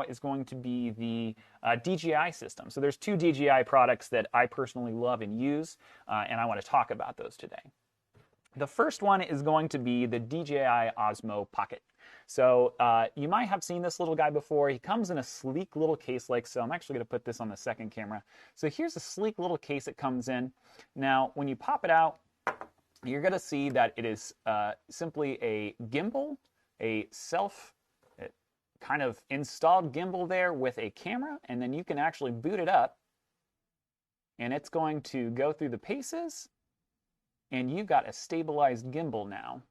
is going to be the DJI system. So there's two DJI products that I personally love and use, and I want to talk about those today. The first one is going to be the DJI Osmo Pocket. So you might have seen this little guy before. He comes in a sleek little case like so. I'm actually going to put this on the second camera. So here's a sleek little case it comes in. Now, when you pop it out, you're going to see that it is simply a gimbal, a kind of installed gimbal there with a camera, and then you can actually boot it up, and it's going to go through the paces, and you've got a stabilized gimbal now.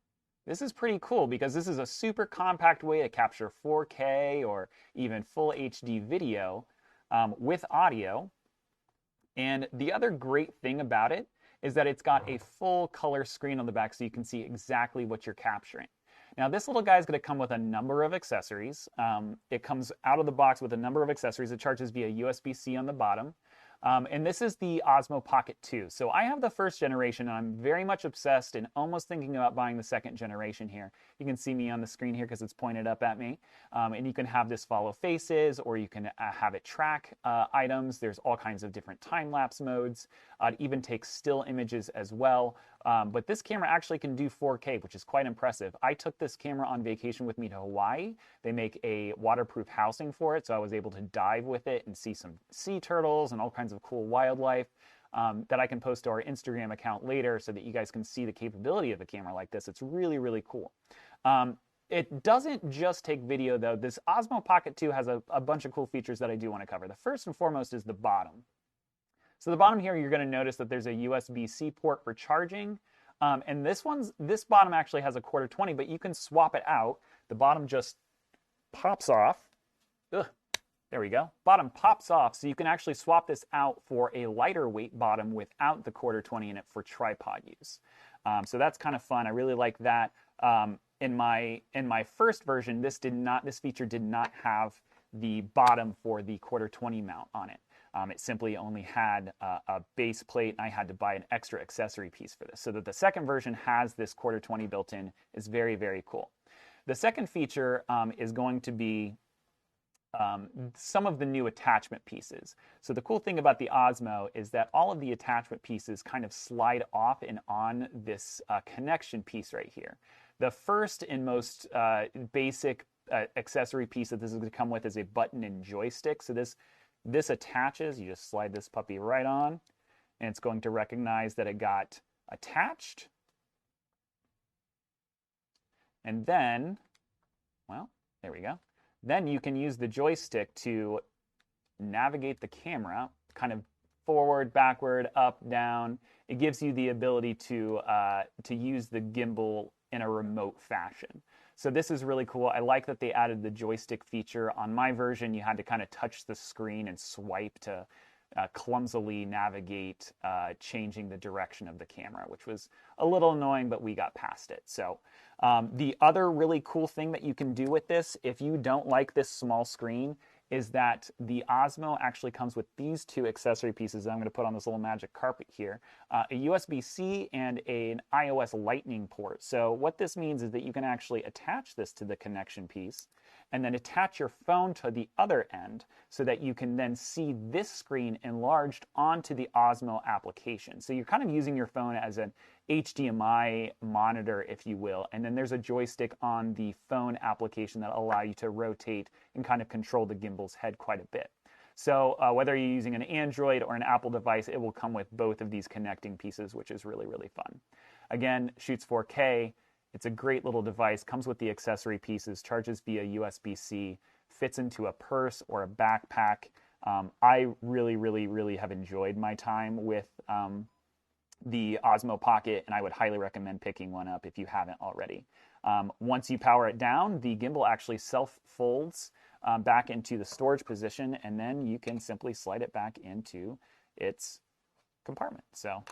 This is pretty cool because this is a super compact way to capture 4K or even full HD video with audio. And the other great thing about it is that it's got a full color screen on the back so you can see exactly what you're capturing. Now this little guy is going to come with a number of accessories. It comes out of the box with a number of accessories. It charges via USB-C on the bottom. And this is the Osmo Pocket 2. So I have the first generation, and I'm very much obsessed and almost thinking about buying the second generation here. You can see me on the screen here because it's pointed up at me. And you can have this follow faces, or you can have it track items. There's all kinds of different time-lapse modes. It even takes still images as well. But this camera actually can do 4K, which is quite impressive. I took this camera on vacation with me to Hawaii. They make a waterproof housing for it, so I was able to dive with it and see some sea turtles and all kinds of cool wildlife that I can post to our Instagram account later so that you guys can see the capability of a camera like this. It's really, really cool. It doesn't just take video, though. This Osmo Pocket 2 has a bunch of cool features that I do want to cover. The first and foremost is the bottom. So the bottom here, you're going to notice that there's a USB-C port for charging. And this bottom actually has a quarter 20, but you can swap it out. The bottom just pops off. Ugh, there we go. Bottom pops off, so you can actually swap this out for a lighter weight bottom without the quarter 20 in it for tripod use. So that's kind of fun. I really like that. In my first version, this feature did not have the bottom for the quarter 20 mount on it. It simply only had a base plate, and I had to buy an extra accessory piece for this. So that the second version has this quarter 20 built in is very, very cool. The second feature is going to be some of the new attachment pieces. So the cool thing about the Osmo is that all of the attachment pieces kind of slide off and on this connection piece right here. The first and most basic accessory piece that this is going to come with is a button and joystick. So this attaches. You just slide this puppy right on, and it's going to recognize that it got attached. And then, well, there we go. Then you can use the joystick to navigate the camera, kind of forward, backward, up, down. It gives you the ability to use the gimbal in a remote fashion. So this is really cool. I like that they added the joystick feature. On my version, you had to kind of touch the screen and swipe to clumsily navigate changing the direction of the camera, which was a little annoying, but we got past it. So the other really cool thing that you can do with this, if you don't like this small screen, is that the Osmo actually comes with these two accessory pieces that I'm going to put on this little magic carpet here, a USB-C and an iOS Lightning port. So what this means is that you can actually attach this to the connection piece and then attach your phone to the other end so that you can then see this screen enlarged onto the Osmo application. So you're kind of using your phone as an HDMI monitor, if you will, and then there's a joystick on the phone application that allow you to rotate and kind of control the gimbal's head quite a bit. So whether you're using an Android or an Apple device, it will come with both of these connecting pieces, which is really, really fun. Again, shoots 4K. It's a great little device, comes with the accessory pieces, charges via USB-C, fits into a purse or a backpack. I really, really, really have enjoyed my time with the Osmo Pocket, and I would highly recommend picking one up if you haven't already. Once you power it down, the gimbal actually self-folds back into the storage position, and then you can simply slide it back into its compartment. So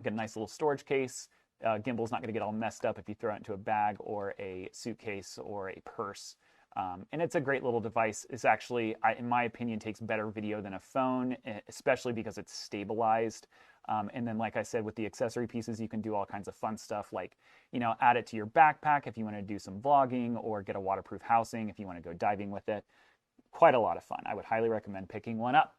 get a nice little storage case. Gimbal's not going to get all messed up if you throw it into a bag or a suitcase or a purse. And it's a great little device. It's actually, in my opinion, takes better video than a phone, especially because it's stabilized. And then, like I said, with the accessory pieces, you can do all kinds of fun stuff like, you know, add it to your backpack if you want to do some vlogging, or get a waterproof housing if you want to go diving with it. quite a lot of fun. I would highly recommend picking one up.